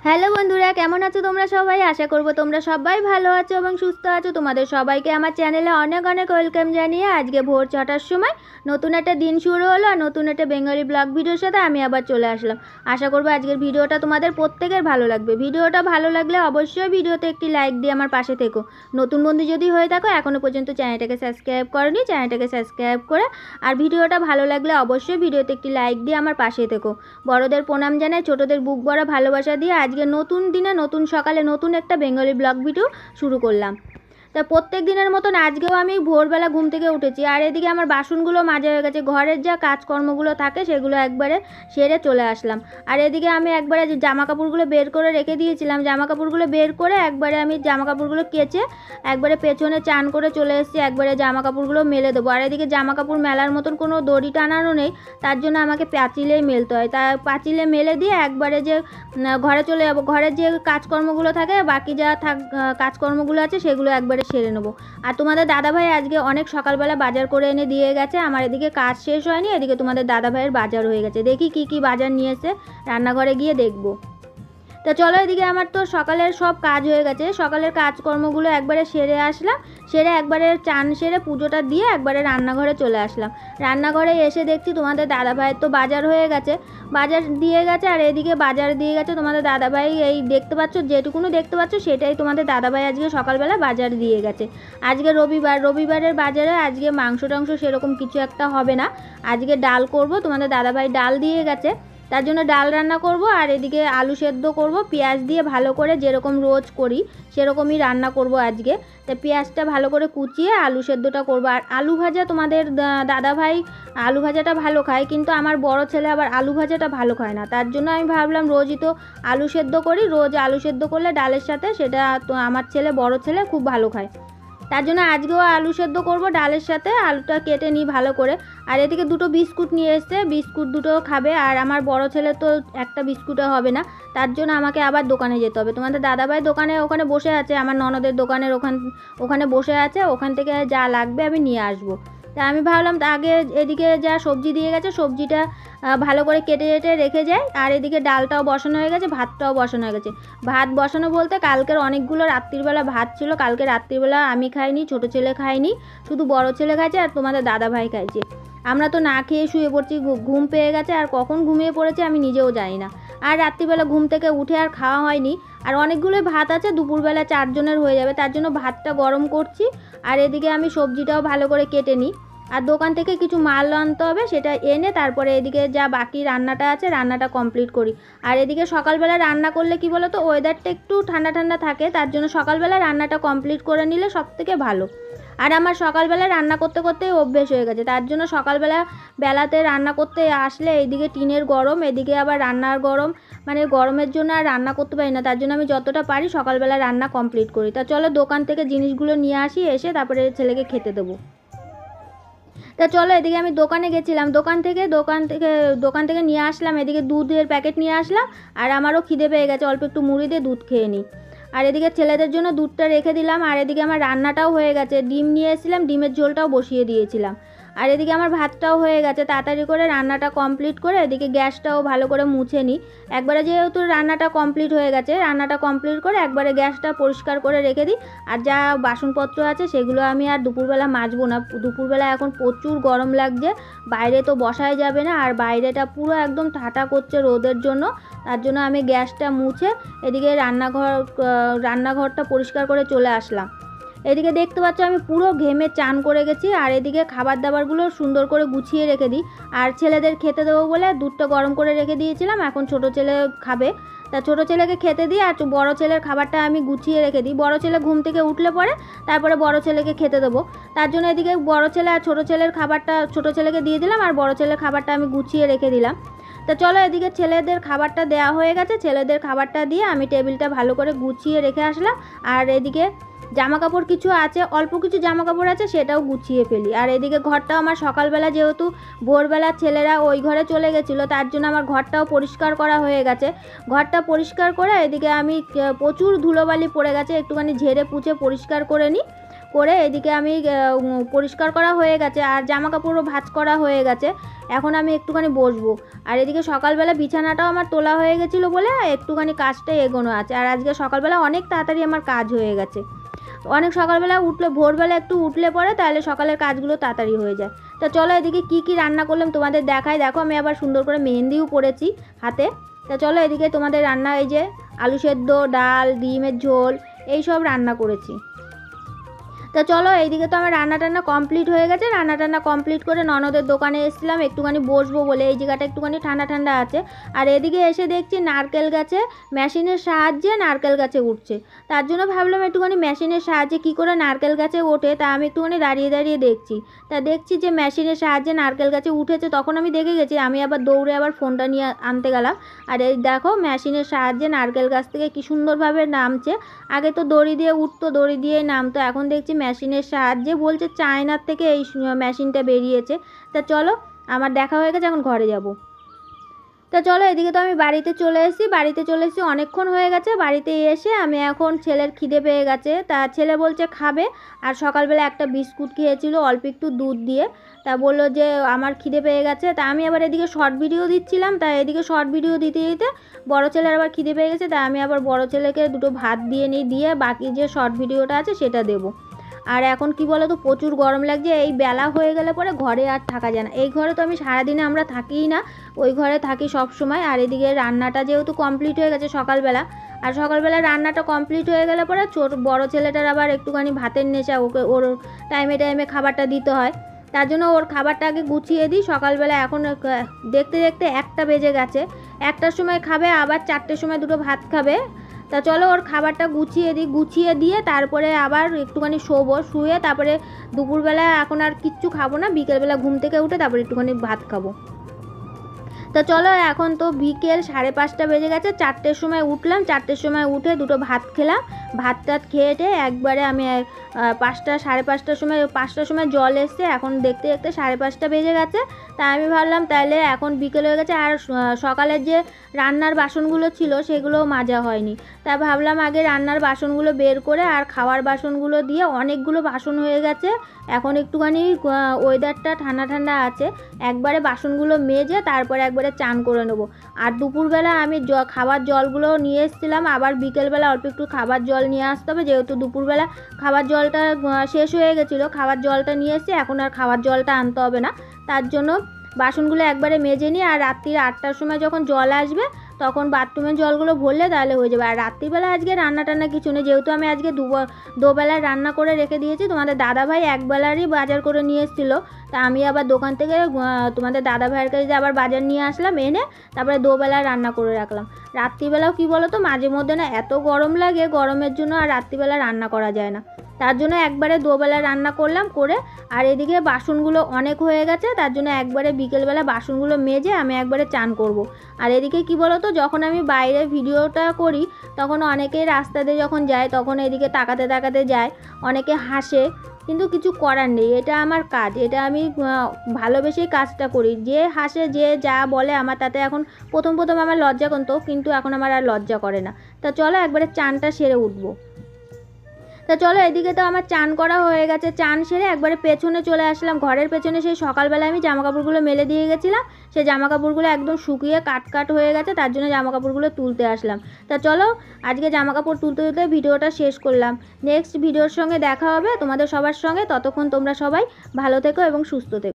Hello বন্ধুরা, কেমন আছো তোমরা সবাই? আশা করব তোমরা সবাই ভালো আছো এবং সুস্থ আছো। তোমাদের সবাইকে আমার চ্যানেলে অনেক অনেক ওয়েলকাম জানিয়ে আজকে ভোর 6টার সময় নতুন একটা দিন শুরু হলো আর নতুন একটা বেঙ্গলি ব্লগ ভিডিওর সাথে আমি আবার চলে আসলাম। আশা করব আজকের ভিডিওটা তোমাদের প্রত্যেকের ভালো লাগবে। ভিডিওটা ভালো লাগলে অবশ্যই ভিডিওতে একটি লাইক দিয়ে আমার পাশে থেকো। নতুন বন্ধু যদি হয়ে থাকো, এখনও পর্যন্ত চ্যানেলটাকে সাবস্ক্রাইব করোনি, চ্যানেলটাকে সাবস্ক্রাইব করে আর ভিডিওটা ভালো লাগলে অবশ্যই ভিডিওতে একটি লাইক দিয়ে আমার পাশে থেকো। বড়দের প্রণাম জানাই, ছোটদের বুক ভরা ভালোবাসা দিয়ে আজকে নতুন দিনে নতুন সকালে নতুন একটা বেঙ্গলি ব্লগ ভিডিও শুরু করলাম। তা প্রত্যেক দিনের মতন আজকেও আমি ভোরবেলা ঘুম থেকে উঠেছি আর এদিকে আমার বাসনগুলো মাজা হয়ে গেছে। ঘরের যা কাজকর্মগুলো থাকে সেগুলো একবারে সেরে চলে আসলাম। আর এদিকে আমি একবারে জামা কাপড়গুলো বের করে রেখে দিয়েছিলাম, জামা কাপড়গুলো বের করে একবারে আমি জামা কাপড়গুলো কেচে একবারে পেছনে চান করে চলে এসেছি, একবারে জামা কাপড়গুলো মেলে দেবো। আর এদিকে জামা কাপড় মেলার মতন কোনো দড়ি টানানো নেই, তার জন্য আমাকে পাঁচিলেই মেলতে হয়। তা পাঁচিলে মেলে দিয়ে একবারে যে ঘরে চলে যাবো। ঘরের যে কাজকর্মগুলো থাকে, বাকি যা কাজকর্মগুলো আছে সেগুলো একবারে সেরে নেবো। আর তোমাদের দাদাভাই আজকে অনেক সকালবেলা বাজার করে এনে দিয়ে গেছে। আমার এদিকে কাজ শেষ হয়নি, এদিকে তোমাদের দাদাভাইয়ের বাজার হয়ে গেছে। দেখি কি কি বাজার নিয়ে এসে রান্নাঘরে গিয়ে দেখবো। তা চলো, এদিকে আমার তো সকালের সব কাজ হয়ে গেছে, সকালের কাজকর্মগুলো একবারে সেরে আসলাম। সেরে একবারে চান সেরে পুজোটা দিয়ে একবারে রান্নাঘরে চলে আসলাম। রান্নাঘরে এসে দেখছি তোমাদের দাদাভাইয়ের তো বাজার হয়ে গেছে, বাজার দিয়ে গেছে। আর এদিকে বাজার দিয়ে গেছে তোমাদের দাদাভাই, এই দেখতে পাচ্ছ যেটুকুনো দেখতে পাচ্ছ সেটাই তোমাদের দাদাভাই আজকে সকালবেলা বাজার দিয়ে গেছে। আজকে রবিবারের বাজারে আজকে মাংস টাংস সেরকম কিছু একটা হবে না, আজকে ডাল করব। তোমাদের দাদাভাই ডাল দিয়ে গেছে, তার জন্য ডাল রান্না করব। আর এদিকে আলু সেদ্ধ করব পেঁয়াজ দিয়ে ভালো করে, যেরকম রোজ করি সেরকমই রান্না করব আজকে। তা পেঁয়াজটা ভালো করে কুচিয়ে আলু সেদ্ধটা করব। আর আলু ভাজা তোমাদের দাদাভাই আলু ভাজাটা ভালো খায়, কিন্তু আমার বড় ছেলে আবার আলু ভাজাটা ভালো খায় না। তার জন্য আমি ভাবলাম রোজই তো আলু সেদ্ধ করি, রোজ আলু সেদ্ধ করলে ডালের সাথে সেটা তো আমার বড় ছেলে খুব ভালো খায়। তার জন্য আজকেও আলু সেদ্ধ করব ডালের সাথে, আলুটা কেটে নিই ভালো করে। আর এদিকে দুটো বিস্কুট নিয়ে এসছে, বিস্কুট দুটো খাবে। আর আমার বড় ছেলে তো একটা বিস্কুটও হবে না, তার জন্য আমাকে আবার দোকানে যেতে হবে। তোমাদের দাদাভাই ওখানে বসে আছে, আমার ননদের দোকানের ওখানে বসে আছে, ওখান থেকে যা লাগবে আমি নিয়ে আসবো। তা আমি ভাবলাম আগে এদিকে যা সবজি দিয়ে গেছে সবজিটা ভালো করে কেটে কেটে রেখে যাই। আর এদিকে ডালটাও বসানো হয়ে গেছে, ভাতটাও বসানো হয়ে গেছে। ভাত বসানো বলতে কালকের অনেকগুলো রাত্রিবেলা ভাত ছিল, কালকে রাত্রিবেলা আমি খাইনি, ছোটো ছেলে খাইনি, শুধু বড় ছেলে খাইছে আর তোমাদের দাদাভাই খাইছে। আমরা তো না খেয়ে শুয়ে পড়ছি, ঘুম পেয়ে গেছে, আর কখন ঘুমিয়ে পড়েছে আমি নিজেও জানি না। আর রাত্রিবেলা ঘুম থেকে উঠে আর খাওয়া হয়নি। আর অনেকগুলোই ভাত আছে, দুপুরবেলা 4 জনের হয়ে যাবে, তার জন্য ভাতটা গরম করছি। আর এদিকে আমি সবজিটাও ভালো করে কেটে নিই। আর দোকান থেকে কিছু মাল আনতে হবে, সেটা এনে তারপরে এদিকে যা বাকি রান্নাটা আছে রান্নাটা কমপ্লিট করি। আর এদিকে সকালবেলা রান্না করলে কি বলো তো, ওয়েদারটা একটু ঠান্ডা ঠান্ডা থাকে, তার জন্য সকালবেলা রান্নাটা কমপ্লিট করে নিলে সবথেকে ভালো। আর আমার সকালবেলা রান্না করতে করতেই অভ্যেস হয়ে গেছে, তার জন্য বেলাতে রান্না করতে আসলে এইদিকে টিনের গরম, এদিকে আবার রান্নার গরম, মানে গরমের জন্য আর রান্না করতে পারি না। তার জন্য আমি যতটা পারি সকালবেলা রান্না কমপ্লিট করি। তা চলো দোকান থেকে জিনিসগুলো নিয়ে আসি, এসে তারপরে ছেলেকে খেতে দেবো। তা চলো, এদিকে আমি দোকানে গেছিলাম, দোকান থেকে নিয়ে আসলাম, এদিকে দুধের প্যাকেট নিয়ে আসলাম। আর আমারও খিদে পেয়ে গেছে, অল্প একটু মুড়ি দিয়ে দুধ খেয়ে নিই। আর এদিকে ছেলেদের জন্য দুধটা রেখে দিলাম। আর এদিকে আমার রান্নাটাও হয়ে গেছে, ডিম নিয়ে এসেছিলাম, ডিমের ঝোলটাও বসিয়ে দিয়েছিলাম। আর এদিকে আমার ভাতটাও হয়ে গেছে, তাড়াতাড়ি করে রান্নাটা কমপ্লিট করে এদিকে গ্যাসটাও ভালো করে মুছে নিই। একবারে যেহেতু রান্নাটা কমপ্লিট হয়ে গেছে, রান্নাটা কমপ্লিট করে একবারে গ্যাসটা পরিষ্কার করে রেখে দিই। আর যা বাসনপত্র আছে সেগুলো আমি আর দুপুরবেলা মাজবো না, দুপুরবেলা এখন প্রচুর গরম লাগছে, বাইরে তো বসাই যাবে না, আর বাইরেটা পুরো একদম ঠাটা করছে রোদের জন্য। তার জন্য আমি গ্যাসটা মুছে এদিকে রান্নাঘরটা পরিষ্কার করে চলে আসলাম। এদিকে দেখতে পাচ্ছ আমি পুরো ঘেমে চান করে গেছি। আর এদিকে খাবার দাবারগুলো সুন্দর করে গুছিয়ে রেখে দিই। আর ছেলেদের খেতে দেবো বলে দুধটা গরম করে রেখে দিয়েছিলাম, এখন ছোটো ছেলে খাবে, তা ছোটো ছেলেকে খেতে দিই। আর বড়ো ছেলের খাবারটা আমি গুছিয়ে রেখে দিই, বড়ো ছেলে ঘুম থেকে উঠলে পরে তারপরে বড়ো ছেলেকে খেতে দেবো। তার জন্য এদিকে বড়ো ছেলে আর ছোটো ছেলের খাবারটা ছোটো ছেলেকে দিয়ে দিলাম, আর বড়ো ছেলের খাবারটা আমি গুছিয়ে রেখে দিলাম। তা চলো, এদিকে ছেলেদের খাবারটা দেওয়া হয়ে গেছে, ছেলেদের খাবারটা দিয়ে আমি টেবিলটা ভালো করে গুছিয়ে রেখে আসলাম। আর এদিকে জামা কাপড় কিছু আছে, অল্প কিছু জামা কাপড় আছে, সেটাও গুছিয়ে ফেলি। আর এদিকে ঘরটাও আমার সকালবেলা যেহেতু ভোরবেলা ছেলেরা ওই ঘরে চলে গেছিলো, তার জন্য আমার ঘরটাও পরিষ্কার করা হয়ে গেছে। ঘরটা পরিষ্কার করে এদিকে আমি প্রচুর ধুলোবালি পড়ে গেছে, একটুখানি ঝেড়ে পুছে পরিষ্কার করে নিই। করে এদিকে আমি পরিষ্কার করা হয়ে গেছে আর জামা কাপড়ও ভাঁজ করা হয়ে গেছে। এখন আমি একটুখানি বসবো। আর এদিকে সকালবেলা বিছানাটাও আমার তোলা হয়ে গেছিলো বলে একটুখানি কাজটা এগোনো আছে। আর আজকে সকালবেলা অনেক তাড়াতাড়ি আমার কাজ হয়ে গেছে। অনেক সকালবেলা উঠলে, ভোরবেলা একটু উঠলে পরে তাহলে সকালের কাজগুলো তাড়াতাড়ি হয়ে যায়। তো চলো এদিকে কী রান্না করলাম তোমাদের দেখাই। দেখো আমি আবার সুন্দর করে মেহেন্দিও পরেছি হাতে। তা চলো এদিকে তোমাদের রান্না, এই যে আলু সেদ্ধ, ডাল, ডিমের ঝোল, এই সব রান্না করেছি। তো চলো এইদিকে তো আমার রান্না টান্না কমপ্লিট হয়ে গেছে। রান্না টান্না কমপ্লিট করে ননদের দোকানে এসেছিলাম একটুখানি বসবো বলে, এই জায়গাটা একটুখানি ঠান্ডা ঠান্ডা আছে। আর এদিকে এসে দেখছি নারকেল গাছে মেশিনের সাহায্যে নারকেল গাছে উঠছে। তার জন্য ভাবলাম একটুখানি মেশিনের সাহায্যে কী করে নারকেল গাছে ওঠে তা আমি একটুখানি দাঁড়িয়ে দাঁড়িয়ে দেখছি। তা দেখছি যে মেশিনের সাহায্যে নারকেল গাছে উঠেছে, তখন আমি দেখে গেছি। আমি আবার দৌড়ে আবার ফোনটা নিয়ে আনতে গেলাম। আর এই দেখো মেশিনের সাহায্যে নারকেল গাছ থেকে কী সুন্দরভাবে নামছে। আগে তো দড়ি দিয়ে উঠতো, দড়ি দিয়ে নামতো, এখন দেখছি মেশিনের সাহায্যে, বলছে চায়নার থেকে এই মেশিনটা বেরিয়েছে। তা চলো আমার দেখা হয়ে গেছে, এখন ঘরে যাব। তা চলো এদিকে তো আমি বাড়িতে চলে এসেছি অনেকক্ষণ হয়ে গেছে। বাড়িতে এসে আমি এখন, ছেলের খিদে পেয়ে গেছে, তা ছেলে বলছে খাবে। আর সকালবেলা একটা বিস্কুট খেয়েছিল অল্প একটু দুধ দিয়ে। তা বললো যে আমার খিদে পেয়ে গেছে। তা আমি আবার এদিকে শর্ট ভিডিও দিচ্ছিলাম, তা এদিকে শর্ট ভিডিও দিতে দিতে বড়ো ছেলের আবার খিদে পেয়ে গেছে। তা আমি আবার বড়ো ছেলেকে দুটো ভাত দিয়ে নিই, দিয়ে বাকি যে শর্ট ভিডিওটা আছে সেটা দেবো। আর এখন কি বলো তো, প্রচুর গরম লাগছে। এই বেলা হয়ে গেলে পরে ঘরে আর থাকা যায় না। এই ঘরে তো আমি সারাদিনে আমরা থাকিই না, ওই ঘরে থাকি সব সময়। আর এদিকে রান্নাটা যেহেতু কমপ্লিট হয়ে গেছে সকালবেলা, আর সকালবেলা রান্নাটা কমপ্লিট হয়ে গেলে পরে বড় ছেলেটার আবার একটুখানি ভাতের নেশা, ওকে ওর টাইমে টাইমে খাবারটা দিতে হয়। তার জন্য ওর খাবারটা আগে গুছিয়ে দিই সকালবেলা। এখন দেখতে দেখতে 1টা বেজে গেছে। 1টার সময় খাবে, আবার 4টের সময় দুটো ভাত খাবে। তা চলো ওর খাবারটা গুছিয়ে দিয়ে তারপরে আবার একটুখানি শোবো। শুয়ে তারপরে দুপুরবেলা এখন আর কিচ্ছু খাবো না, বিকেলবেলা ঘুম থেকে উঠে তারপরে একটুখানি ভাত খাবো। তা চলো এখন তো বিকেল 5:30 বেজে গেছে। 4টের সময় উঠলাম, 4টের সময় উঠে দুটো ভাত খেলাম। ভাত টাত খেয়ে একবারে আমি 5টার সময় জল এসছে। এখন দেখতে দেখতে 5:30 বেজে গেছে। তা আমি ভাবলাম তাহলে এখন বিকেল হয়ে গেছে, আর সকালের যে রান্নার বাসনগুলো ছিল সেগুলোও মাজা হয়নি। তা ভাবলাম আগে রান্নার বাসনগুলো বের করে আর খাওয়ার বাসনগুলো দিয়ে, অনেকগুলো বাসন হয়ে গেছে। এখন একটুখানি ওয়েদারটা ঠান্ডা ঠান্ডা আছে, একবারে বাসনগুলো মেজে তারপরে একবারে চান করে নেবো। আর দুপুরবেলা আমি খাবার জলগুলো নিয়ে এসেছিলাম, আবার বিকেলবেলা অল্প একটু খাবার জল নিয়ে আসতে হবে, যেহেতু দুপুরবেলা খাবার জলটা শেষ হয়ে গেছিলো। খাবার জলটা নিয়ে এসে এখন আর খাবার জলটা আনতে হবে না, তার জন্য বাসনগুলো একবারে মেজে নিই। আর রাত্রির 8টার সময় যখন জল আসবে তখন বাথরুমের জলগুলো ভরলে তাহলে হয়ে যাবে। আর রাত্রিবেলা আজকে রান্না টান্না কিছু নেই, যেহেতু আমি আজকে দুবেলার রান্না করে রেখে দিয়েছি। তোমাদের দাদাভাই একবেলারই বাজার করে নিয়ে এসেছিলো। তা আমি আবার দোকান থেকে তোমাদের দাদাভাইয়ের কাছে আবার বাজার নিয়ে আসলাম, এনে তারপরে দুবেলায় রান্না করে রাখলাম। রাত্রিবেলাও কী বলো তো, মাঝে মধ্যে না এত গরম লাগে, গরমের জন্য আর রাত্রিবেলা রান্না করা যায় না। তার জন্য একবারে দুবেলা রান্না করলাম করে। আর এদিকে বাসনগুলো অনেক হয়ে গেছে, তার জন্য একবারে বিকেলবেলা বাসনগুলো মেজে আমি একবারে চান করব। আর এদিকে কি বলো তো, যখন আমি বাইরে ভিডিওটা করি তখন অনেকেই রাস্তাতে যখন যায় তখন এদিকে তাকাতে তাকাতে যায়, অনেকে হাসে, কিন্তু কিছু করার নেই, এটা আমার কাজ, এটা আমি ভালোবেসেই কাজটা করি। যে হাসে যে যা বলে আমার তাতে এখন প্রথম আমার লজ্জা করতো, কিন্তু এখন আমার আর লজ্জা করে না। তা চলো একবারে চানটা সেরে উঠবো। তা চলো এদিকে তো আমার চান করা হয়ে গেছে। চান সেরে একবারে পেছনে চলে আসলাম, ঘরের পেছনে। সেই সকালবেলা আমি জামাকাপড়গুলো মেলে দিয়ে গেছিলাম, সেই জামাকাপড়গুলো একদম শুকিয়ে কাট হয়ে গেছে, তার জন্য জামাকাপড়গুলো তুলতে আসলাম। তা চলো আজকে জামাকাপড় তুলতে তুলতে ভিডিওটা শেষ করলাম। নেক্সট ভিডিওর সঙ্গে দেখা হবে তোমাদের সবার সঙ্গে। ততক্ষণ তোমরা সবাই ভালো থেকো এবং সুস্থ থেকো।